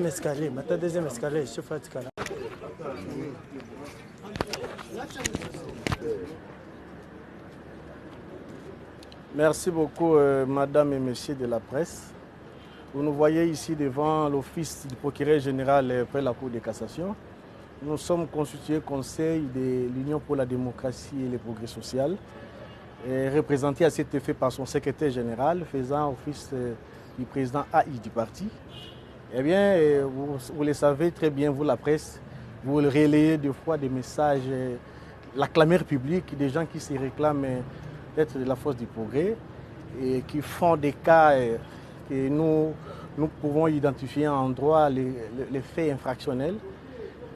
Escalier, maintenant deuxième escalier, je fais escalier. Merci beaucoup, madame et messieurs de la presse. Vous nous voyez ici devant l'office du procureur général près la Cour de cassation. Nous sommes constitués conseil de l'Union pour la démocratie et le progrès social, représenté à cet effet par son secrétaire général, faisant office du président AI du parti. Eh bien, vous le savez très bien, vous la presse, vous relayez des fois des messages, la clameur publique des gens qui se réclament d'être de la force du progrès et qui font des cas que nous pouvons identifier en droit les faits infractionnels.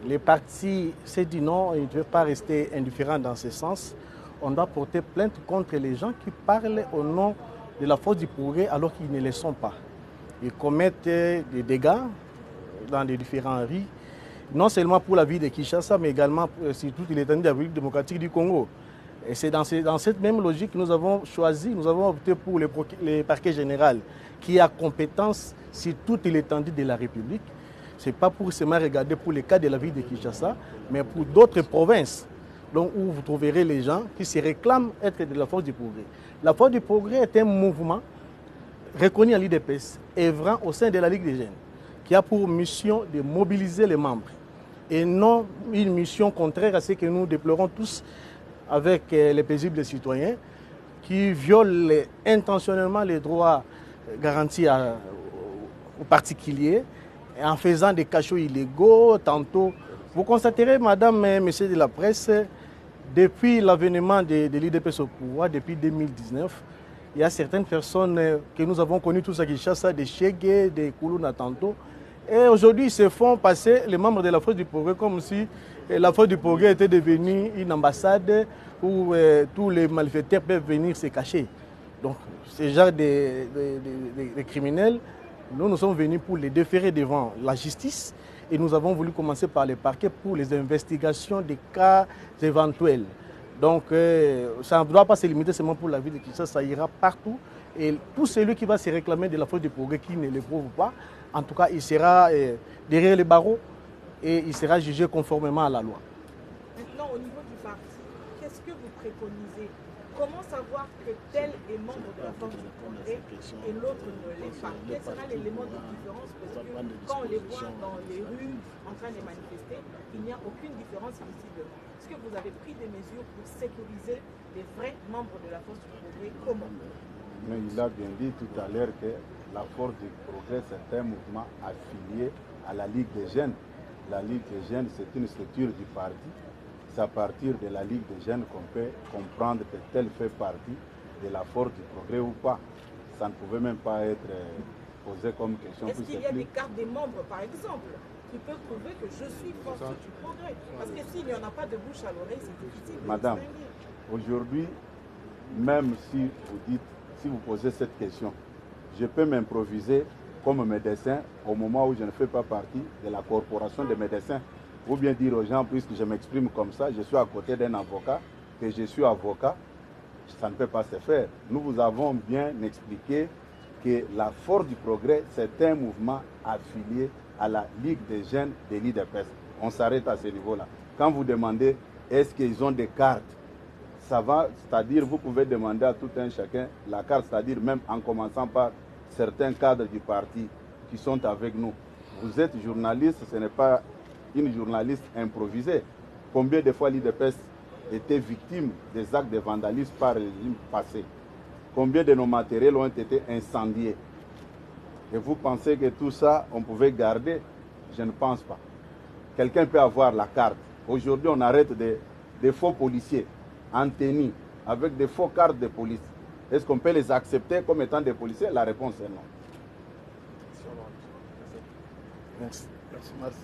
Les partis s'est dit non, ils ne peuvent pas rester indifférents dans ce sens. On doit porter plainte contre les gens qui parlent au nom de la force du progrès alors qu'ils ne le sont pas. Ils commettent des dégâts dans les différents rues, non seulement pour la vie de Kinshasa, mais également sur toute l'étendue de la République démocratique du Congo. Et c'est dans cette même logique que nous avons choisi, nous avons opté pour le parquet général qui a compétence sur toute l'étendue de la République. Ce n'est pas pour seulement regarder pour le cas de la ville de Kinshasa, mais pour d'autres provinces donc, où vous trouverez les gens qui se réclament être de la force du progrès. La force du progrès est un mouvement reconnu à l'IDPS, œuvrant au sein de la Ligue des jeunes, qui a pour mission de mobiliser les membres et non une mission contraire à ce que nous déplorons tous avec les paisibles citoyens qui violent intentionnellement les droits garantis aux particuliers en faisant des cachots illégaux. Tantôt, vous constaterez, madame et messieurs de la presse, depuis l'avènement de l'IDPS au pouvoir, depuis 2019, il y a certaines personnes que nous avons connues tous à Kinshasa, des Chegué, des Koulouna tantôt. Et aujourd'hui, ils se font passer les membres de la force du progrès comme si la force du progrès était devenue une ambassade où tous les malfaiteurs peuvent venir se cacher. Donc, ce genre de criminels, nous sommes venus pour les déférer devant la justice et nous avons voulu commencer par les parquets pour les investigations des cas éventuels. Donc, ça ne doit pas se limiter seulement pour la ville de Kinshasa, ça ira partout. Et tout celui qui va se réclamer de la force du progrès, qui ne le prouve pas, en tout cas, il sera derrière les barreaux et il sera jugé conformément à la loi. Maintenant, au niveau du parti, qu'est-ce que vous préconisez? Comment savoir que tel est membre de la force du progrès et l'autre ne l'est pas? Quel sera l'élément de différence? Parce que quand on les voit dans les rues en train de manifester, il n'y a aucune différence visiblement. Est-ce que vous avez pris des mesures pour sécuriser les vrais membres de la force du progrès? Comment? Mais il a bien dit tout à l'heure que la force du progrès, c'est un mouvement affilié à la Ligue des jeunes. La Ligue des jeunes, c'est une structure du parti. C'est à partir de la Ligue des jeunes qu'on peut comprendre que tel fait partie de la force du progrès ou pas. Ça ne pouvait même pas être posé comme question. Est-ce qu'il y a des cartes des membres, par exemple, qui peuvent prouver que je suis force du progrès? Parce que s'il n'y en a pas de bouche à l'oreille, c'est difficile. Madame, aujourd'hui, même si vous dites, si vous posez cette question, je peux m'improviser comme médecin au moment où je ne fais pas partie de la corporation des médecins. Ou bien dire aux gens, puisque je m'exprime comme ça, je suis à côté d'un avocat, que je suis avocat, ça ne peut pas se faire. Nous vous avons bien expliqué que la force du progrès, c'est un mouvement affilié à la Ligue des jeunes de l'IDPS. On s'arrête à ce niveau-là. Quand vous demandez, est-ce qu'ils ont des cartes? Ça va, c'est-à-dire vous pouvez demander à tout un chacun la carte, c'est-à-dire même en commençant par certains cadres du parti qui sont avec nous. Vous êtes journaliste, ce n'est pas une journaliste improvisée. Combien de fois l'IDPS était victime des actes de vandalisme par le régime passé? Combien de nos matériels ont été incendiés? Et vous pensez que tout ça, on pouvait garder? Je ne pense pas. Quelqu'un peut avoir la carte. Aujourd'hui, on arrête des faux policiers en tenue, avec des faux cartes de police. Est-ce qu'on peut les accepter comme étant des policiers? La réponse est non. Merci. Merci.